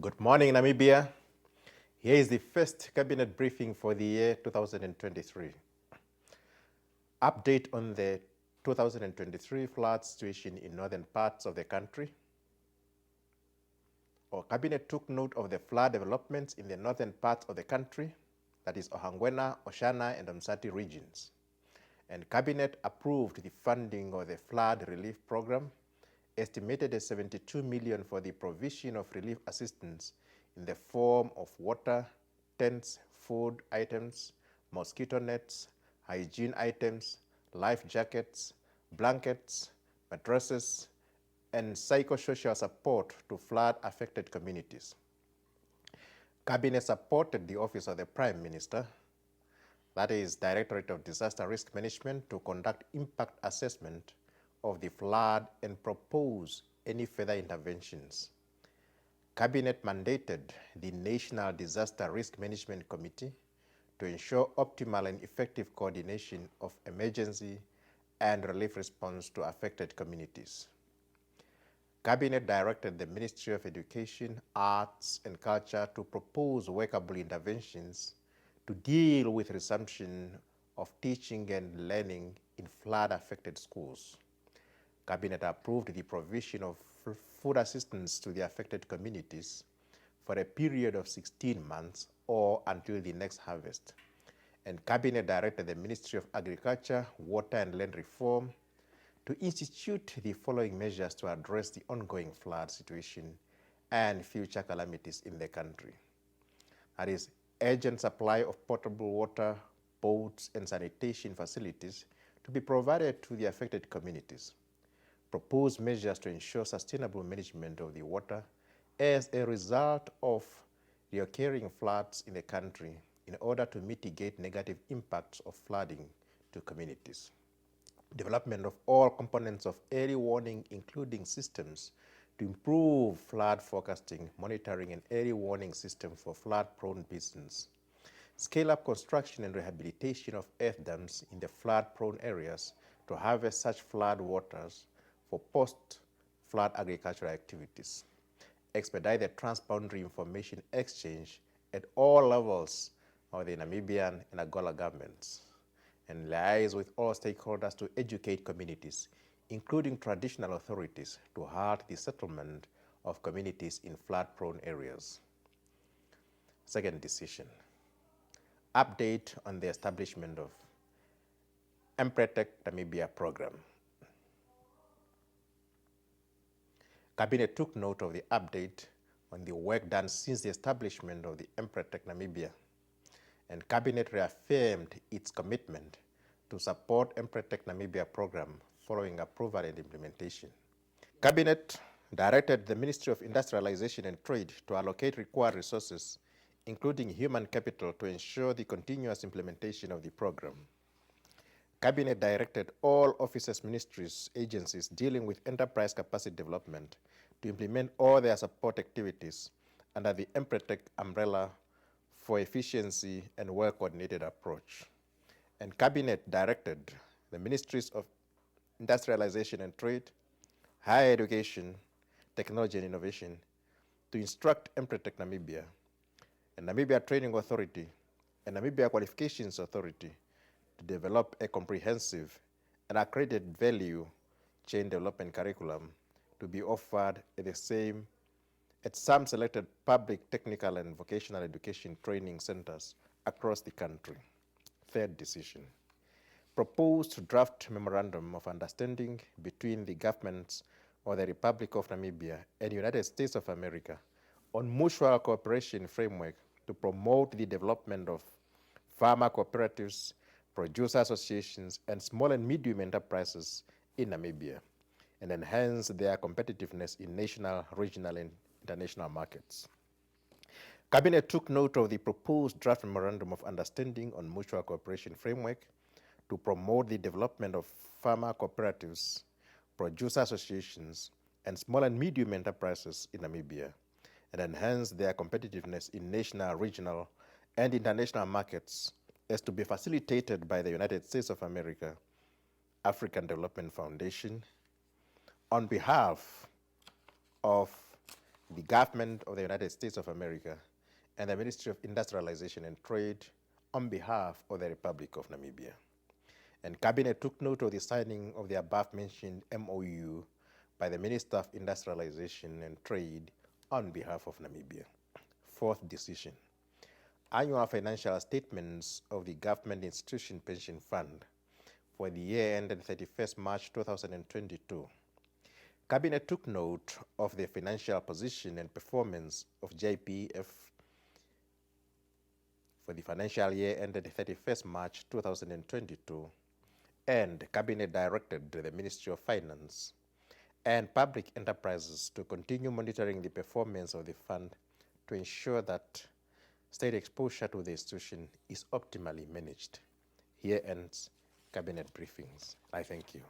Good morning, Namibia. Here is the first cabinet briefing for the year 2023. Update on the 2023 flood situation in northern parts of the country. Our cabinet took note of the flood developments in the northern parts of the country, that is Ohangwena, Oshana, and Msati regions. And cabinet approved the funding of the flood relief program, estimated at 72 million for the provision of relief assistance in the form of water, tents, food items, mosquito nets, hygiene items, life jackets, blankets, mattresses, and psychosocial support to flood-affected communities. Cabinet supported the Office of the Prime Minister, that is Directorate of Disaster Risk Management, to conduct impact assessment of the flood and propose any further interventions. Cabinet mandated the National Disaster Risk Management Committee to ensure optimal and effective coordination of emergency and relief response to affected communities. Cabinet directed the Ministry of Education, Arts and Culture to propose workable interventions to deal with resumption of teaching and learning in flood-affected schools. Cabinet approved the provision of food assistance to the affected communities for a period of 16 months or until the next harvest. And Cabinet directed the Ministry of Agriculture, Water and Land Reform to institute the following measures to address the ongoing flood situation and future calamities in the country. That is, urgent supply of potable water, boats, and sanitation facilities to be provided to the affected communities. Propose measures to ensure sustainable management of the water as a result of the occurring floods in the country in order to mitigate negative impacts of flooding to communities. Development of all components of early warning, including systems to improve flood forecasting, monitoring, and early warning systems for flood-prone basins. Scale up construction and rehabilitation of earth dams in the flood-prone areas to harvest such flood waters for post-flood agricultural activities. Expedite the transboundary information exchange at all levels of the Namibian and Angola governments, and liaise with all stakeholders to educate communities, including traditional authorities, to halt the settlement of communities in flood-prone areas. Second decision, update on the establishment of Empretec Namibia program. Cabinet took note of the update on the work done since the establishment of the Empretec Namibia, and Cabinet reaffirmed its commitment to support Empretec Namibia program following approval and implementation. Cabinet directed the Ministry of Industrialization and Trade to allocate required resources, including human capital, to ensure the continuous implementation of the program. Cabinet directed all offices, ministries, agencies dealing with enterprise capacity development to implement all their support activities under the Empretec umbrella for efficiency and well-coordinated approach. And Cabinet directed the Ministries of Industrialization and Trade, Higher Education, Technology and Innovation to instruct Empretec Namibia, and Namibia Training Authority, and Namibia Qualifications Authority to develop a comprehensive and accredited value chain development curriculum to be offered at some selected public, technical, and vocational education training centers across the country. Third decision, proposed draft memorandum of understanding between the governments of the Republic of Namibia and United States of America on mutual cooperation framework to promote the development of farmer cooperatives, producer associations, and small and medium enterprises in Namibia, and enhance their competitiveness in national, regional, and international markets. Cabinet took note of the proposed draft memorandum of understanding on mutual cooperation framework to promote the development of farmer cooperatives, producer associations, and small and medium enterprises in Namibia, and enhance their competitiveness in national, regional, and international markets as to be facilitated by the United States of America, African Development Foundation, on behalf of the government of the United States of America and the Ministry of Industrialization and Trade on behalf of the Republic of Namibia. And Cabinet took note of the signing of the above-mentioned MOU by the Minister of Industrialization and Trade on behalf of Namibia. Fourth decision, annual financial statements of the Government Institution Pension Fund for the year ended 31st March 2022. Cabinet took note of the financial position and performance of JPF for the financial year ended 31st March 2022, and Cabinet directed the Ministry of Finance and Public Enterprises to continue monitoring the performance of the fund to ensure that state exposure to the institution is optimally managed. Here ends Cabinet briefings. I thank you.